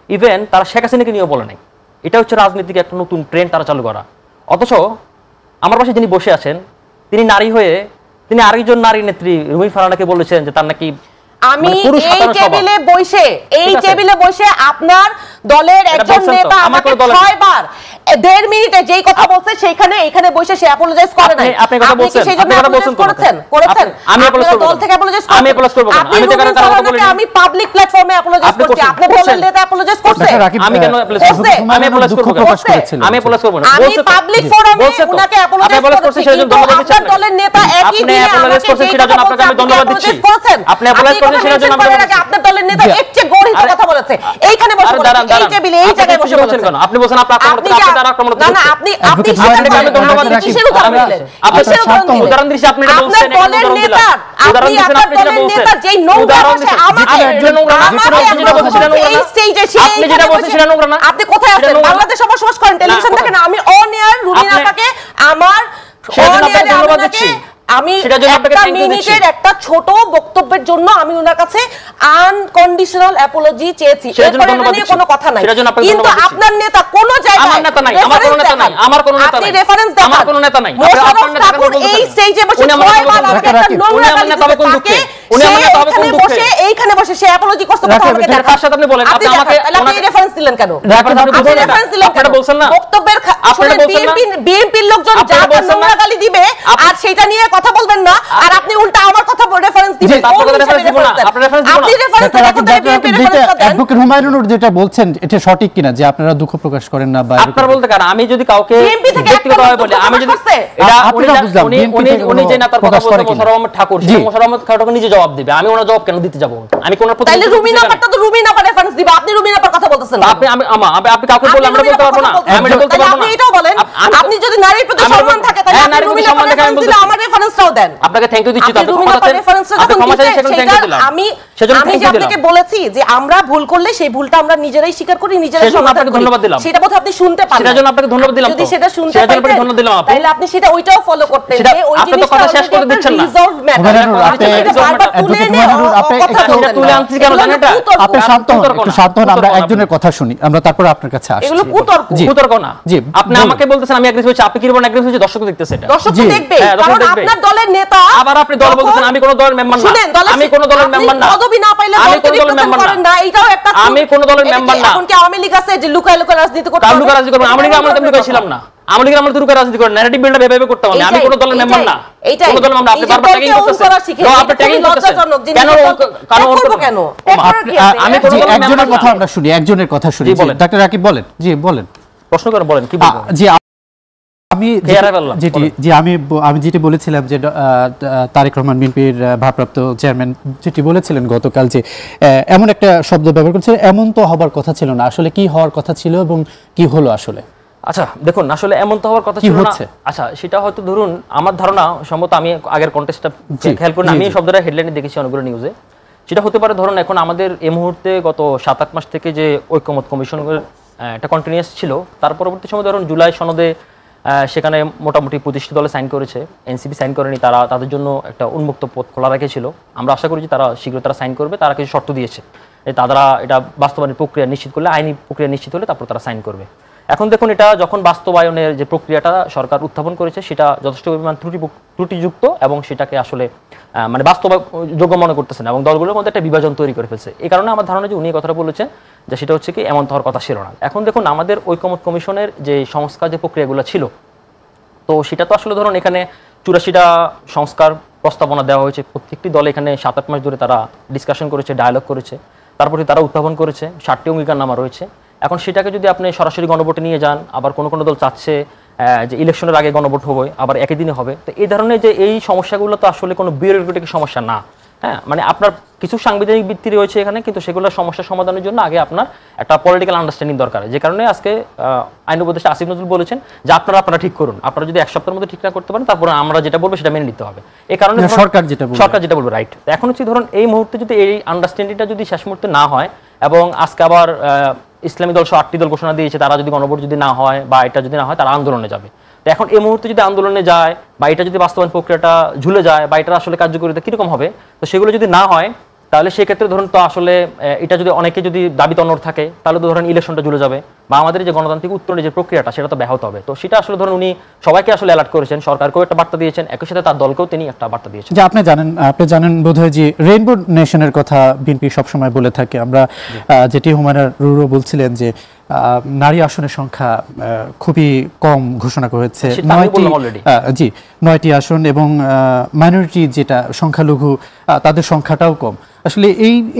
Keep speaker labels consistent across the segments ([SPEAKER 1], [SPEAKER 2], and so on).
[SPEAKER 1] Even তারা শেখ হাসিনাকে নিয়েও বলে নাই। এটা হচ্ছে রাজনীতিকে একটা নতুন ট্রেন্ড তারা চালু করা। অথচ আমার পাশে যিনি বসে আছেন তিনি নারী হয়ে তিনি আরেকজন নারী নেত্রী রুমি ফারহানাকে বলেছেন যে তার নাকি
[SPEAKER 2] আমি এই টেবিলে বসে আপনার দলের একজন নেতা আমাকে 6 বার 1.5 মিনিটে যেই কথা বলছে এখানে বসে সে অ্যাপোলোজাইজ করে নাই।
[SPEAKER 1] আপনি কথা বলছেন,
[SPEAKER 2] আপনি কথা বলছেন করেছেন
[SPEAKER 1] আমি অ্যাপোলোজাইজ করব,
[SPEAKER 2] দল থেকে অ্যাপোলোজাইজ করব,
[SPEAKER 1] আমি অ্যাপোলোজাইজ করব, আমি তো কারণ কথা বলি
[SPEAKER 2] আমি পাবলিক প্ল্যাটফর্মে অ্যাপোলোজাইজ করছি, আপনি দলের নেতা অ্যাপোলোজাইজ করছেন,
[SPEAKER 1] আমি কেন অ্যাপোলোজাইজ করব? আমি অ্যাপোলোজাইজ করব, আমি অ্যাপোলোজাইজ করব না,
[SPEAKER 2] আমি পাবলিক ফোরামে উনাকে অ্যাপোলোজাইজ করছি, সেজন্য ধন্যবাদ দিচ্ছি। আপনার দলের নেতা একই দিনে
[SPEAKER 1] অ্যাপোলোজাইজ করছেন, সেটার জন্য আপনাকে আমি ধন্যবাদ দিচ্ছি। আপনি অ্যাপোলোজাইজ করছেন, সেটার জন্য
[SPEAKER 2] আপনার দলের নেতা এর চেয়ে গরিব কথা বলেছে এইখানে বসে এই টেবিলে এই জায়গায় বসে বলছেন কেন?
[SPEAKER 1] আপনি বলছেন আপনি আক্রমণ করতে, আপনি তার আক্রমণ করতে
[SPEAKER 2] না আপনি আমি ধন্যবাদ দিচ্ছি। কিসের উদাহরণ দিলেন?
[SPEAKER 1] আপনি উদাহরণ দিয়েছেন, আপনি এটা বলছেন,
[SPEAKER 2] আপনার দলের নেতা উদাহরণ দিয়েছেন, আপনি যেটা বলছেন যেই নোংরা ভাষা আমাকে এই স্টেজে আপনি যেটা বলছেন সেটা নোংরা না। আপনি কোথায় আছেন? বাংলাদেশে বসবাস করেন, টেলিভিশন দেখেন। আমি অন এয়ার রুমিনা আপাকে আমার অন এয়ারে ধন্যবাদ দিচ্ছি। আমি একটা মিনিটের একটা ছোট বক্তব্যের জন্য আমি ওনার কাছে আনকন্ডিশনাল অ্যাপোলজি চেয়েছি, এরপরে নিয়ে কোনো কথা নাই। কিন্তু আপনার নেতা কোন জায়গায়
[SPEAKER 1] আমার নেতা নাই, আমার কোনো নেতা নাই, আমার কোনো নেতা নাই,
[SPEAKER 2] আপনি রেফারেন্স দেন,
[SPEAKER 1] আমার কোনো নেতা নাই।
[SPEAKER 2] আপনার নেতা বলতে এই স্টেজে বসে ছয়বার আমাকে একটা নোংরা গালি দিতে, উনি আমার নেতা হবে কোন দুঃখে? এইখানে বসে সে অ্যাপোলজি করতে কথা আমাকে দেখার
[SPEAKER 1] তার সাথে আপনি বলেন, আপনি আমাকে
[SPEAKER 2] আপনি রেফারেন্স দিলেন কেন?
[SPEAKER 1] আপনি রেফারেন্স
[SPEAKER 2] দিলেন কেন?
[SPEAKER 1] বলছেন না
[SPEAKER 2] বক্তব্যের আসলে বিএনপির লোকজন যা নোংরা গালি দিবে আর সেটা নিয়ে কথা বলবেন না, আর আপনি উল্টা আমার কথা রেফারেন্স দিবেন। আপনি রেফারেন্স
[SPEAKER 3] অ্যাডভোকেট হুমায়ুনুর যেটা বলছেন এটা সঠিক কিনা যে আপনারা দুঃখ প্রকাশ করেন না?
[SPEAKER 1] আপনারা বলতে কারণ আমি যদি কাউকে ব্যক্তিগতভাবে বলি, আমি যদি উনি যে নেতার কথা বলছেন মোশাররফ আহমদ ঠাকুর, সেই মোশাররফ আহমদ ঠাকুর নিজে জবাব দিবে, আমি ওনার জবাব কেন দিতে যাব? আমি কোন প্রতি
[SPEAKER 2] তাহলে রুমিনা আপাটা তো রুমিনা আপা রেফারেন্স দিবে, আপনি রুমিনা আপার কথা বলতেছেন না।
[SPEAKER 1] আপনি কাউকে বললে আমরা বলতে পারবো না, আমি এটা বলতে পারবো না।
[SPEAKER 2] আপনি এটাও বলেন, আপনি যদি নারীর প্রতি সম্মান থাকে তাহলে আপনি রুমিনা আপার রেফারেন্স দিলে আমার রেফারেন্সটাও দেন।
[SPEAKER 1] আপনাকে থ্যাঙ্ক ইউ দিচ্ছি।
[SPEAKER 2] আমি আপনাকে বলেছি যে আমরা ভুল করলে সেই ভুলটা আমরা নিজেরাই স্বীকার করি, নিজেরাই সমাধান করি।
[SPEAKER 1] ধন্যবাদ দিলাম,
[SPEAKER 2] সেটা বোধহয় আপনি শুনতে পারেন,
[SPEAKER 1] সেটার জন্য আপনাকে ধন্যবাদ দিলাম।
[SPEAKER 2] যদি সেটা শুনতে পারেন
[SPEAKER 1] ধন্যবাদ দিলাম,
[SPEAKER 2] তাহলে আপনি সেটা ওইটাও ফলো করতেন যে ওই জিনিসটা
[SPEAKER 1] কথা শেষ করে দিচ্ছেন না।
[SPEAKER 3] আপনি শান্ত হন, একটু শান্ত হন, আমরা একজনের কথা শুনি, আমরা তারপর আপনার কাছে আসছি।
[SPEAKER 2] এগুলো
[SPEAKER 1] কুতর্ক না। জি, আপনি আমাকে বলতেছেন আমি এগ্রিভ হচ্ছি, আপনি কি বলেন এগ্রিভ হচ্ছি? দর্শক দেখতেছে, এটা
[SPEAKER 2] দর্শক দেখবে, কারণ আপনার দলের নেতা।
[SPEAKER 1] আবার আপনি দল বলতেছেন আমি কোন দলের মেম্বার না, আমি কোন দলের মেম্বার না,
[SPEAKER 2] পদবি না পাইলে
[SPEAKER 1] আমি কোন দলের মেম্বার না,
[SPEAKER 2] এটাও একটা
[SPEAKER 1] আমি কোন দলের মেম্বার না।
[SPEAKER 2] এখন কি আওয়ামী লীগ আছে যে লুকায় লুকায় রাজনীতি করতে?
[SPEAKER 1] কার লুকায় রাজনীতি করব? আওয়ামী লীগ আমরা তেমনি কইছিলাম না, আওয়ামী লীগ আমরা লুকায় রাজনীতি করে ন্যারেটিভ বিল্ডটা ভেবে করতে হবে। আমি কোন দলের মেম্বার না, কোন দলের মেম্বার। আপনি বারবার ট্যাগিং করতেছেন, আপনি ট্যাগিং করতেছেন কেন? কেন
[SPEAKER 3] আমি কোন একজনের কথা আমরা শুনি, একজনের কথা শুনি। ডাক্তার রাকিব বলেন। জি বলেন,
[SPEAKER 1] প্রশ্ন করে বলেন কি বলবেন?
[SPEAKER 3] জি আমি যেটি বলেছিলাম যে তারেক রহমান বিএনপির ভারপ্রাপ্ত চেয়ারম্যান যেটি বলেছিলেন গতকাল যে এমন একটা শব্দ ব্যবহার করছে, এমন তো হবার কথা ছিল না। আসলে কি হওয়ার কথা ছিল এবং কি হলো আসলে?
[SPEAKER 1] আচ্ছা দেখুন, আসলে এমন তো হওয়ার কথা ছিল না। আচ্ছা সেটা হয়তো ধরুন আমার ধারণা সম্ভবত, আমি আগের কন্টেস্টটা খেয়াল করি, আমি এই শব্দটা হেডলাইনে দেখেছি অনেকগুলো নিউজে। সেটা হতে পারে ধরুন এখন আমাদের এই মুহূর্তে গত 7-8 মাস থেকে যে ঐক্যমত কমিশনের একটা কন্টিনিউয়াস ছিল, তার পরবর্তী সময় ধরুন জুলাই সনদে সেখানে মোটামুটি 25টি দলে সাইন করেছে, এনসিপি সাইন করেনি। তারা তাদের জন্য একটা উন্মুক্ত পথ খোলা রেখেছিল। আমরা আশা করি যে তারা শীঘ্র তারা সাইন করবে। তারা কিছু শর্ত দিয়েছে, তারা এটা বাস্তবায়নের প্রক্রিয়া নিশ্চিত করলে, আইনি প্রক্রিয়া নিশ্চিত হলে তারপর তারা সাইন করবে। এখন দেখুন এটা যখন বাস্তবায়নের যে প্রক্রিয়াটা সরকার উত্থাপন করেছে সেটা যথেষ্ট পরিমাণ ত্রুটিযুক্ত এবং সেটাকে আসলে মানে বাস্তবযোগ্য মনে করতেছে না এবং দলগুলোর মধ্যে একটা বিভাজন তৈরি করে ফেলছে। এই কারণে আমার ধারণা যে উনি কথাটা বলেছেন যে সেটা হচ্ছে কি এমন হওয়ার কথা ছিল না। এখন দেখুন আমাদের ঐকমত্য কমিশনের যে সংস্কার যে প্রক্রিয়াগুলো ছিল, তো সেটা তো আসলে ধরুন এখানে 84টা সংস্কার প্রস্তাবনা দেওয়া হয়েছে। প্রত্যেকটি দল এখানে 7-8 মাস ধরে তারা ডিসকাশন করেছে, ডায়ালগ করেছে, তারপরে তারা উত্থাপন করেছে। 7টি অঙ্গীকারনামা রয়েছে। এখন সেটাকে যদি আপনি সরাসরি গণভোটে নিয়ে যান, আবার কোনো কোনো দল চাচ্ছে যে ইলেকশনের আগে গণভোট হবে, আবার একই দিনে হবে, তো এই ধরনের যে এই সমস্যাগুলো তো আসলে কোনো বিউরোক্রেটিক সমস্যা না। হ্যাঁ, মানে আপনার কিছু সাংবিধানিক ভিত্তি রয়েছে এখানে, কিন্তু সেগুলোর সমস্যা সমাধানের জন্য আগে আপনার একটা পলিটিক্যাল আন্ডারস্ট্যান্ডিং দরকার। যে কারণে আজকে আইন উপদেষ্টা আসিফ নজরুল বলেছেন যে আপনারা ঠিক করুন, আপনারা যদি 1 সপ্তাহের মধ্যে ঠিক না করতে পারেন তারপরে আমরা যেটা বলবো সেটা মেনে নিতে হবে। এই কারণে সরকার যেটা বলবে রাইট। এখন হচ্ছে ধরুন এই মুহূর্তে যদি এই আন্ডারস্ট্যান্ডিংটা যদি শেষ মুহূর্তে না হয় এবং আজকে আবার ইসলামী দল 8টি দল ঘোষণা দিয়েছে, তারা যদি গণভোট যদি না হয় বা এটা যদি না হয় তারা আন্দোলনে যাবে। তো এখন এই মুহূর্তে যদি আন্দোলনে যায় বা এটা যদি বাস্তবায়ন প্রক্রিয়াটা ঝুলে যায় বা এটা আসলে কার্যকরিতা কীরকম হবে, তো সেগুলো যদি না হয় তাহলে সেক্ষেত্রে ধরুন তো আসলে এটা যদি অনেকে যদি দাবি তন্নর থাকে তাহলে তো ধরুন ইলেকশনটা জুড়ে যাবে বা আমাদের যে গণতান্ত্রিক উত্তরণের যে প্রক্রিয়াটা সেটা তো ব্যাহত হবে। তো সেটা আসলে ধরুন উনি সবাইকে আসলে অ্যালার্ট করেছেন, সরকারকেও একটা বার্তা দিয়েছেন, একই সাথে তার দলকেও তিনি একটা বার্তা দিয়েছেন।
[SPEAKER 3] যে আপনি জানেন বোধহয় যে রেইনবো নেশনের কথা বিএনপি সবসময় বলে থাকে। আমরা যেটি হুমায়ুন রুরু বলছিলেন যে নারী আসনের সংখ্যা খুবই কম ঘোষণা করেছে, 9টি আসন, এবং মাইনরিটি যেটা সংখ্যালঘু তাদের সংখ্যাটাও কম। আসলে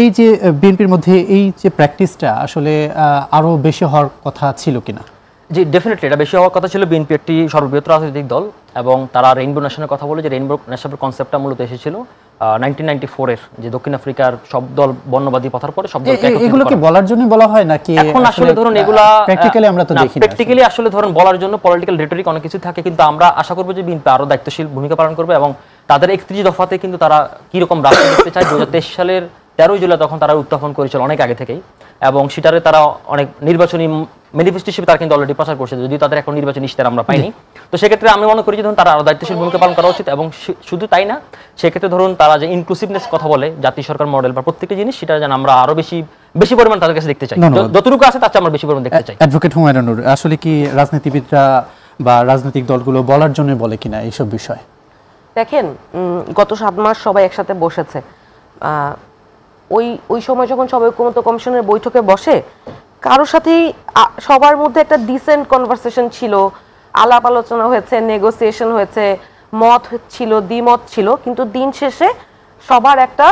[SPEAKER 3] এই যে বিএনপির মধ্যে এই যে প্র্যাকটিসটা আসলে আরো বেশি হওয়ার কথা ছিল কিনা?
[SPEAKER 1] জি, ডেফিনেটলি এটা বেশি হওয়ার কথা ছিল। বিএনপি একটি সর্ববৃহৎ রাজনৈতিক দল এবং তারা রেইনবো নেশনের কথা বলে, যে রেইনবো নেশনের কনসেপ্টটা মূলত এসেছিল 1994-এর যে দক্ষিণ আফ্রিকার সব দল বর্ণবাদী পথার পরে সব দলকে একত্রিত করা।
[SPEAKER 3] এগুলো কি বলার জন্য বলা হয় নাকি
[SPEAKER 1] এখন আসলে ধরুন এগুলা
[SPEAKER 3] প্র্যাকটিক্যালি আমরা তো দেখি না।
[SPEAKER 1] প্র্যাকটিক্যালি আসলে ধরুন বলার জন্য পলিটিক্যাল রেটরিক অনেক কিছু থাকে, কিন্তু আমরা আশা করব যে বিএনপি আরো দায়িত্বশীল ভূমিকা পালন করবে এবং তাদের 31 দফাতে কিন্তু তারা কি রকম রাষ্ট্র দেখতে চায় 2023 সালের 13 জুলাই তখন তারা উত্থাপন করেছিল অনেক আগে থেকেই, এবং সেটারে তারা অনেক নির্বাচনী ম্যানিফেস্টো হিসেবে তারা কিন্তু অলরেডি প্রচার করছে, যদিও তাদের এখন নির্বাচনী ইশতেহার আমরা পাইনি। তো সেক্ষেত্রে আমি মনে করি যে ধরুন তারা আরো দায়িত্বশীল ভূমিকা পালন করা উচিত, এবং শুধু তাই না, সেক্ষেত্রে ধরুন তারা যে ইনক্লুসিভনেস কথা বলে, জাতীয় সরকার মডেল বা প্রত্যেকটি জিনিস, সেটা যেন আমরা আরো বেশি পরিমাণ তাদের কাছে দেখতে চাই, যতটুকু আছে তার চেয়ে আমরা বেশি পরিমাণ দেখতে চাই।
[SPEAKER 3] অ্যাডভোকেট হুমায়ুন নূর, আসলে কি রাজনীতিবিদরা বা রাজনৈতিক দলগুলো বলার জন্য বলে কিনা এইসব বিষয়?
[SPEAKER 2] দেখেন, গত 7 মাস সবাই একসাথে বসেছে, ওই সময় যখন সবাই ঐক্যমত্য কমিশনের বৈঠকে বসে, কারোর সাথেই সবার মধ্যে একটা ডিসেন্ট কনভারসেশন ছিল, আলাপ আলোচনা হয়েছে, নেগোসিয়েশন হয়েছে, মত ছিল, দ্বিমত ছিল, কিন্তু দিন শেষে সবার একটা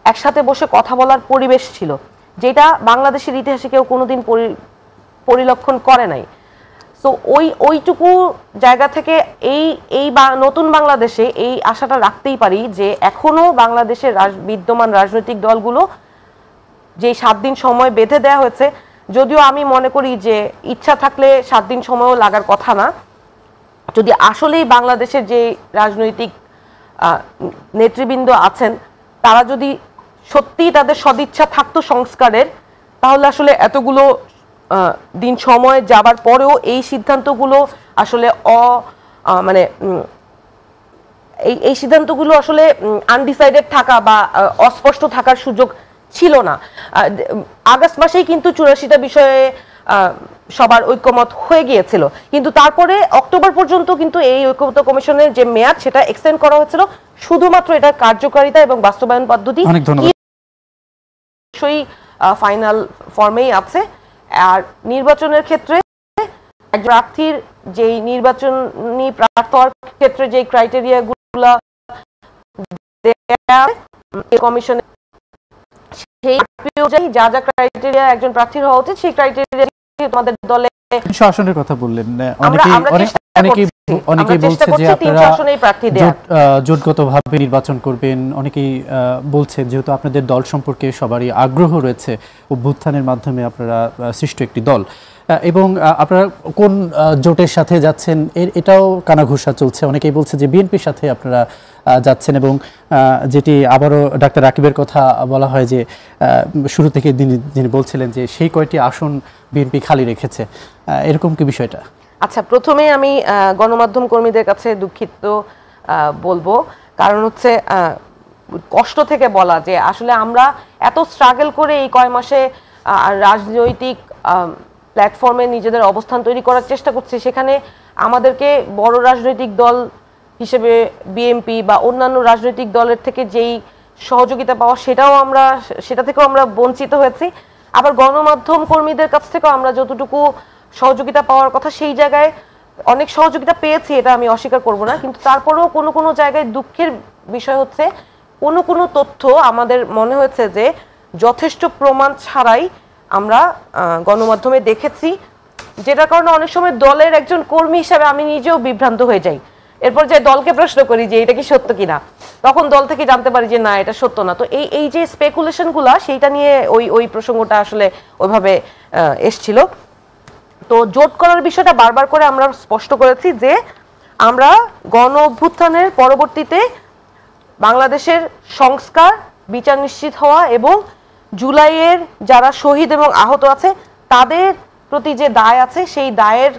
[SPEAKER 2] একসাথে বসে কথা বলার পরিবেশ ছিল, যেটা বাংলাদেশের ইতিহাসে কেউ কোনোদিন পরিলক্ষণ করে নাই। তো ওইটুকু জায়গা থেকে এই নতুন বাংলাদেশে এই আশাটা রাখতেই পারি যে এখনো বাংলাদেশের বিদ্যমান রাজনৈতিক দলগুলো যে 7 দিন সময় বেঁধে দেওয়া হয়েছে, যদিও আমি মনে করি যে ইচ্ছা থাকলে 7 দিন সময়ও লাগার কথা না, যদি আসলেই বাংলাদেশের যে রাজনৈতিক নেতৃবৃন্দ আছেন তারা যদি সত্যিই তাদের সদিচ্ছা থাকতো সংস্কারের, তাহলে আসলে এতগুলো দিন সময় যাবার পরেও এই সিদ্ধান্তগুলো আসলে এই সিদ্ধান্তগুলো আসলে আনডিসাইডেড থাকা বা অস্পষ্ট থাকার সুযোগ ছিল না। আগস্ট মাসেই কিন্তু 84টা বিষয়ে সবার ঐক্যমত হয়ে গিয়েছিল, কিন্তু তারপরে অক্টোবর পর্যন্ত কিন্তু এই ঐক্যমত্য কমিশনের যে মেয়াদ সেটা এক্সটেন্ড করা হয়েছিল, শুধুমাত্র এটার কার্যকারিতা এবং বাস্তবায়ন পদ্ধতি অবশ্যই ফাইনাল ফর্মেই আছে। আর নির্বাচনের ক্ষেত্রে প্রার্থীর যেই নির্বাচনী প্রার্থীর ক্ষেত্রে যে ক্রাইটেরিয়াগুলো কমিশনে, সেই অনুযায়ী যা যা ক্রাইটেরিয়া একজন প্রার্থীর হওয়া উচিত, সেই ক্রাইটেরিয়া তোমাদের দলে
[SPEAKER 3] শাসনের কথা বললেন, অনেকেই বলছে যে আপনারা জোটগতভাবে নির্বাচন করবেন, অনেকেই বলছে যেহেতু আপনাদের দল সম্পর্কে সবারই আগ্রহ রয়েছে, অভ্যুত্থানের মাধ্যমে আপনারা সৃষ্ট একটি দল, এবং আপনারা কোন জোটের সাথে যাচ্ছেন এটাও কানাঘুষা চলছে। অনেকেই বলছে যে বিএনপির সাথে আপনারা যাচ্ছেন, এবং যেটি আবারও ডাক্তার রাকিবের কথা বলা হয় যে শুরু থেকে যিনি বলছিলেন যে সেই কয়টি আসন বিএনপি খালি রেখেছে, এরকম কি বিষয়টা?
[SPEAKER 2] আচ্ছা, প্রথমে আমি গণমাধ্যম কর্মীদের কাছে দুঃখিত বলবো, কারণ হচ্ছে কষ্ট থেকে বলা যে আসলে আমরা এত স্ট্রাগল করে এই কয় মাসে রাজনৈতিক প্ল্যাটফর্মে নিজেদের অবস্থান তৈরি করার চেষ্টা করছি, সেখানে আমাদেরকে বড় রাজনৈতিক দল হিসেবে বিএনপি বা অন্যান্য রাজনৈতিক দলের থেকে যেই সহযোগিতা পাওয়া সেটা থেকেও আমরা বঞ্চিত হয়েছি। আবার গণমাধ্যম কর্মীদের কাছ থেকেও আমরা যতটুকু সহযোগিতা পাওয়ার কথা সেই জায়গায় অনেক সহযোগিতা পেয়েছি, এটা আমি অস্বীকার করব না, কিন্তু তারপরেও কোনো জায়গায় দুঃখের বিষয় হচ্ছে কোনো তথ্য আমাদের মনে হয়েছে যে যথেষ্ট প্রমাণ ছাড়াই আমরা গণমাধ্যমে দেখেছি, যেটার কারণে অনেক সময় দলের একজন কর্মী হিসাবে আমি নিজেও বিভ্রান্ত হয়ে যাই। এরপর যে দলকে প্রশ্ন করি যে এটা কি সত্য কিনা, তখন দল থেকে জানতে পারি যে না, এটা সত্য না। তো এই যে স্পেকুলেশনগুলো, সেইটা নিয়ে ওই প্রসঙ্গটা আসলে ওইভাবে এসছিল। তো জোট করার বিষয়টা বারবার করে আমরা স্পষ্ট করেছি যে আমরা গণ অভ্যুত্থানের পরবর্তীতে বাংলাদেশের সংস্কার, বিচার নিশ্চিত হওয়া এবং জুলাইয়ের যারা শহীদ এবং আহত আছে তাদের প্রতি যে দায় আছে, সেই দায়ের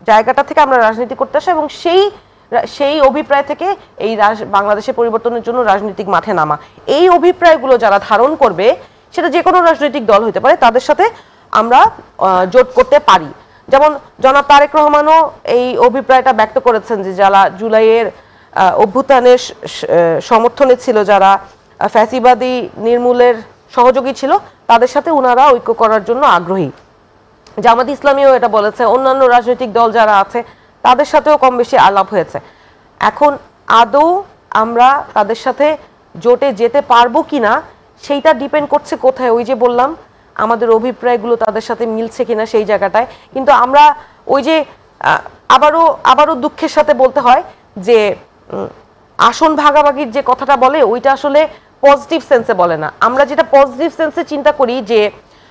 [SPEAKER 2] জায়গাটা থেকে আমরা রাজনীতি করতে আসি, এবং সেই সেই অভিপ্রায় থেকে এই বাংলাদেশের পরিবর্তনের জন্য রাজনৈতিক মাঠে নামা, এই অভিপ্রায়গুলো যারা ধারণ করবে, সেটা যে কোনো রাজনৈতিক দল হতে পারে, তাদের সাথে আমরা জোট করতে পারি। যেমন জনাব তারেক রহমানও এই অভিপ্রায়টা ব্যক্ত করেছেন যে যারা জুলাইয়ের অভ্যুত্থানের সমর্থনে ছিল, যারা ফ্যাসিবাদী নির্মূলের সহযোগী ছিল, তাদের সাথে ওনারা ঐক্য করার জন্য আগ্রহী। জামাত ইসলামীও এটা বলেছে, অন্যান্য রাজনৈতিক দল যারা আছে তাদের সাথেও কম বেশি আলাপ হয়েছে। এখন আদৌ আমরা তাদের সাথে জোটে যেতে পারবো কিনা সেইটা ডিপেন্ড করছে কোথায়, ওই যে বললাম আমাদের অভিপ্রায়গুলো তাদের সাথে মিলছে কিনা সেই জায়গাটায়। কিন্তু আমরা ওই যে আবারও দুঃখের সাথে বলতে হয় যে আসন ভাগাভাগির যে কথাটা বলে, ওইটা আসলে পজিটিভ সেন্সে বলে না। আমরা যেটা পজিটিভ সেন্সে চিন্তা করি যে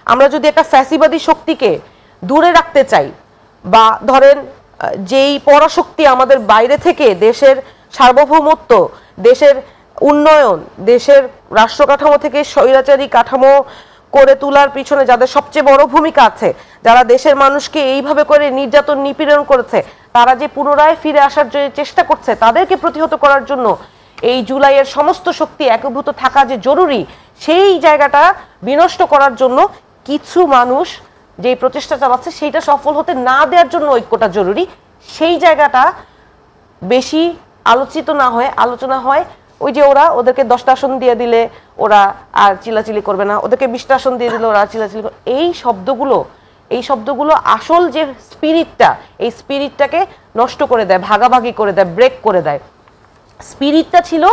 [SPEAKER 2] আমরা যদি একটা ফ্যাসিবাদী শক্তিকে দূরে রাখতে চাই, বা ধরেন যেই পরাশক্তি আমাদের বাইরে থেকে দেশের সার্বভৌমত্ব, দেশের উন্নয়ন, দেশের রাষ্ট্র কাঠামো থেকে স্বৈরাচারী কাঠামো করে তোলার পিছনে যাদের সবচেয়ে বড় ভূমিকা আছে, যারা দেশের মানুষকে এইভাবে করে নির্যাতন নিপীড়ন করেছে, তারা যে পুনরায় ফিরে আসার যে চেষ্টা করছে, তাদেরকে প্রতিহত করার জন্য এই জুলাইয়ের সমস্ত শক্তি একীভূত থাকা যে জরুরি, সেই জায়গাটা বিনষ্ট করার জন্য কিছু মানুষ যে প্রচেষ্টা চালাচ্ছে, সেইটা সফল হতে না দেওয়ার জন্য ঐক্যটা জরুরি। সেই জায়গাটা বেশি আলোচিত না হয়, আলোচনা হয় ওই যে ওদেরকে 10টা আসন দিয়ে দিলে ওরা আর চিল্লাচিল্লি করবে না, ওদেরকে 20টা আসন দিয়ে দিলে ওরা চিল্লাচিল্লি করবে। এই শব্দগুলো আসল যে স্পিরিটটা, এই স্পিরিটটাকে নষ্ট করে দেয়, ভাগাভাগি করে দেয়, ব্রেক করে দেয়। স্পিরিটটা ছিল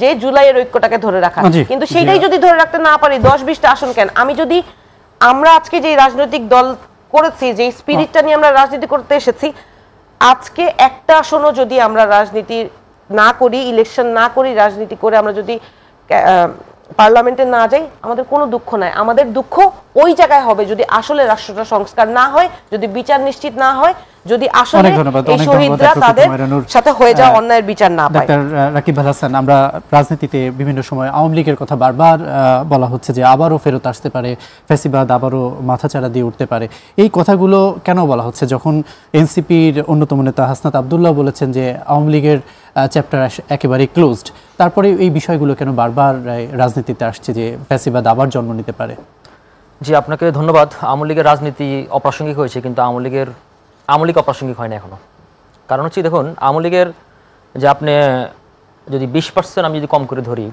[SPEAKER 2] যে জুলাইয়ের ঐক্যটাকে ধরে রাখা, কিন্তু সেইটাই যদি ধরে রাখতে না পারি, 10-20টা আসন কেন, আমরা আজকে যে রাজনৈতিক দল করেছি, যে স্পিরিটটা নিয়ে আমরা রাজনীতি করতে এসেছি, আজকে একটা আসনও যদি আমরা রাজনীতি না করি, ইলেকশন না করি, রাজনীতি করে আমরা যদি পার্লামেন্টে না যাই, আমাদের কোনো দুঃখ নাই। আমাদের দুঃখ ওই জায়গায় হবে যদি আসলে রাষ্ট্রটা সংস্কার না হয়, যদি বিচার নিশ্চিত না হয়, যদি আসলে এই শহীদরা তাদের সাথে হয়ে যাওয়া অন্যায়ের বিচার না পায়।
[SPEAKER 3] ডাক্তার রাকিব আল হাসান, আমরা রাজনীতিতে বিভিন্ন সময় আওয়ামী লীগের কথা বারবার বলা হচ্ছে যে আবারও ফেরত আসতে পারে, ফ্যাসিবাদ আবারও মাথাচাড়া দিয়ে উঠতে পারে। এই কথাগুলো কেন বলা হচ্ছে যখন এনসিপির অন্যতম নেতা হাসনাত আব্দুল্লাহ বলেছেন যে আওয়ামী লীগের চ্যাপ্টার একেবারে ক্লোজড, তারপরে এই বিষয়গুলো কেন বারবার রাজনীতিতে আসছে যে ফ্যাসিবাদ আবার জন্ম নিতে পারে?
[SPEAKER 1] জি, আপনাকে ধন্যবাদ। আওয়ামী লীগের রাজনীতি অপ্রাসঙ্গিক হয়েছে, কিন্তু আওয়ামী লীগ অপ্রাসঙ্গিক হয় না এখনো। কারণ হচ্ছে দেখুন, আওয়ামী লীগের যে আপনি যদি 20% আমি যদি কম করে ধরি,